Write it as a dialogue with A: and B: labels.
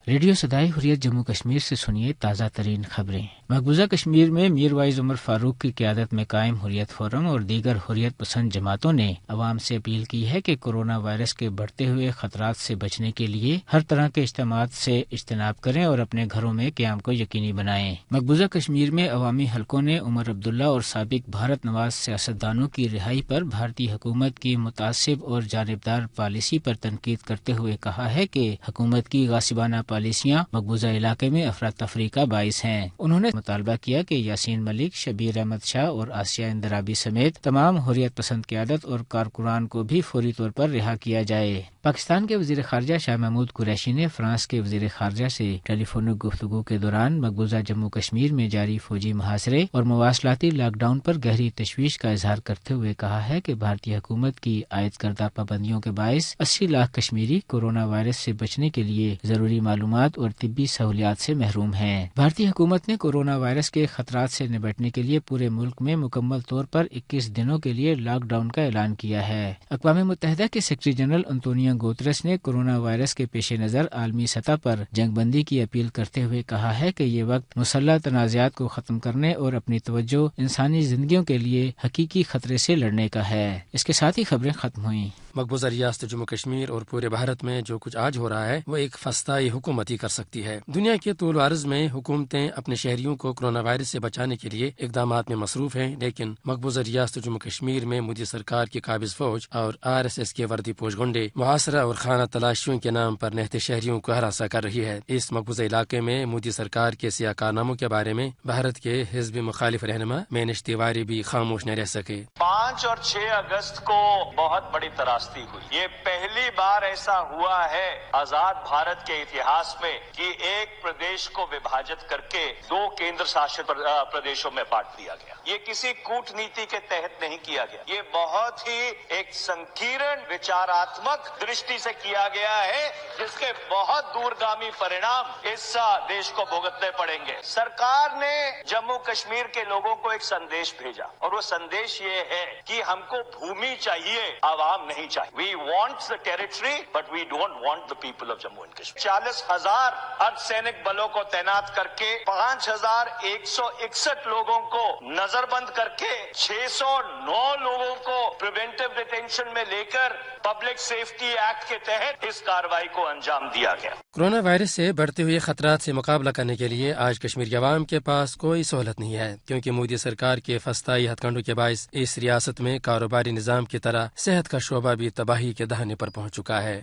A: Radio صدائے حریت جموں کشمیر سے سنیے تازہ ترین خبریں۔ مقبوضہ کشمیر میں میر وائز عمر فاروق کی قیادت میں قائم حریت فورم اور دیگر حریت پسند جماعتوں نے عوام سے اپیل کی ہے کہ کورونا وائرس کے بڑھتے ہوئے خطرات سے بچنے کے لیے ہر طرح کے اجتماعات سے اجتناب کریں اور اپنے گھروں میں قیام کو یقینی بنائیں۔ مقبوضہ کشمیر میں عوامی حلقوں نے عمر عبداللہ اور سابق بھارت نواز سیاستدانوں کی رہائی پر بھارتی حکومت کی متعصب اور جانبدار پالیسی پر تنقید کرتے ہوئے کہا ہے کہ حکومت کی غاصبانہ پالیسیاں مقبوضہ علاقے میں افراتفری کا باعث ہیں۔ انہوں نے مطالبہ کیا کہ یاسین ملک، شبیر احمد شاہ اور آسیہ اندرابی سمیت تمام حریت پسند قیادت اور کارکنان کو بھی فوری طور پر رہا کیا جائے۔ پاکستان کے وزیر خارجہ شاہ محمود قریشی نے فرانس کے وزیر خارجہ سے ٹیلی فونک گفتگو کے دوران مقبوضہ جموں کشمیر میں جاری فوجی محاصرے اور مواصلاتی لاک ڈاؤن پر گہری تشویش کا اظہار کرتے ہوئے کہا ہے کہ بھارتی حکومت کی عائد کردہ پابندیوں کے باعث 80 لاکھ کشمیری کورونا وائرس سے بچنے کے لیے ضروری معلومات اور طبی سہولیات سے محروم ہیں۔ بھارتی حکومت نے کورونا وائرس کے خطرات سے نمٹنے کے لیے پورے ملک میں مکمل طور پر 21 دنوں کے لیے لاک ڈاؤن کا اعلان کیا ہے۔ اقوام متحدہ کے سیکرٹری جنرل انطونیو گوتریس نے کورونا وائرس کے پیش نظر عالمی سطح پر جنگ بندی کی اپیل کرتے ہوئے کہا ہے کہ یہ وقت مسلح تنازعات کو ختم کرنے اور اپنی توجہ انسانی زندگیوں کے لیے حقیقی خطرے سے لڑنے کا ہے۔ اس کے ساتھ ہی خبریں ختم ہوئیں۔
B: مقبوضہ ریاست جموں کشمیر اور پورے بھارت میں جو کچھ آج ہو رہا ہے وہ ایک فسطائی حکومت ہی کر سکتی ہے۔ دنیا کے طول و عرض میں حکومتیں اپنے شہریوں کو کورونا وائرس سے بچانے کے لیے اقدامات میں مصروف ہیں، لیکن مقبوضہ ریاست جموں کشمیر میں مودی سرکار کی قابض فوج اور RSS کے وردی پوش گنڈے محاصرہ اور خانہ تلاشیوں کے نام پر نہتے شہریوں کو ہراساں کر رہی ہے۔ اس مقبوضہ علاقے میں مودی سرکار کے سیاہ کارناموں کے بارے میں بھارت کے حزب مخالف رہنما مینش تیواری بھی خاموش نہ رہ سکے۔
C: 5 اور 6 اگست کو بہت بڑی تراشتی ہوئی۔ یہ پہلی بار ایسا ہوا ہے آزاد بھارت کے اتہاس میں کہ ایک پردیش کو وبھاجت کر کے 2 کیندر شاست پردیشوں میں بانٹ دیا گیا۔ یہ کسی کوٹ نیتی کے تحت نہیں کیا گیا، یہ بہت ہی ایک سنکیرن وچاراتمک درشٹی سے کیا گیا ہے جس کے بہت دورگامی پرینام اس دیش کو بھگتنے پڑیں گے۔ سرکار نے جموں کشمیر کے لوگوں کو ایک سندیش بھیجا اور وہ سندیش یہ ہے کہ ہم کو بھومی چاہیے، عوام نہیں چاہیے۔ We want the territory but we don't want the people of Jammu and Kashmir۔ 40,000 ارد بلوں کو تعینات کر کے 5,161 لوگوں کو نظر بند کر کے 609 لوگوں کو پریونٹیو ڈیٹینشن میں لے کر پبلک سیفٹی ایکٹ کے تحت اس کارروائی کو انجام دیا گیا۔
B: کورونا وائرس سے بڑھتے ہوئے خطرات سے مقابلہ کرنے کے لیے آج کشمیر کے عوام کے پاس کوئی سہولت نہیں ہے، کیونکہ مودی سرکار کے فسطائی ہتھ کنڈوں کے باعث اس ریاست میں کاروباری نظام کی طرح صحت کا شعبہ بھی تباہی کے دہانے پر پہنچ چکا ہے۔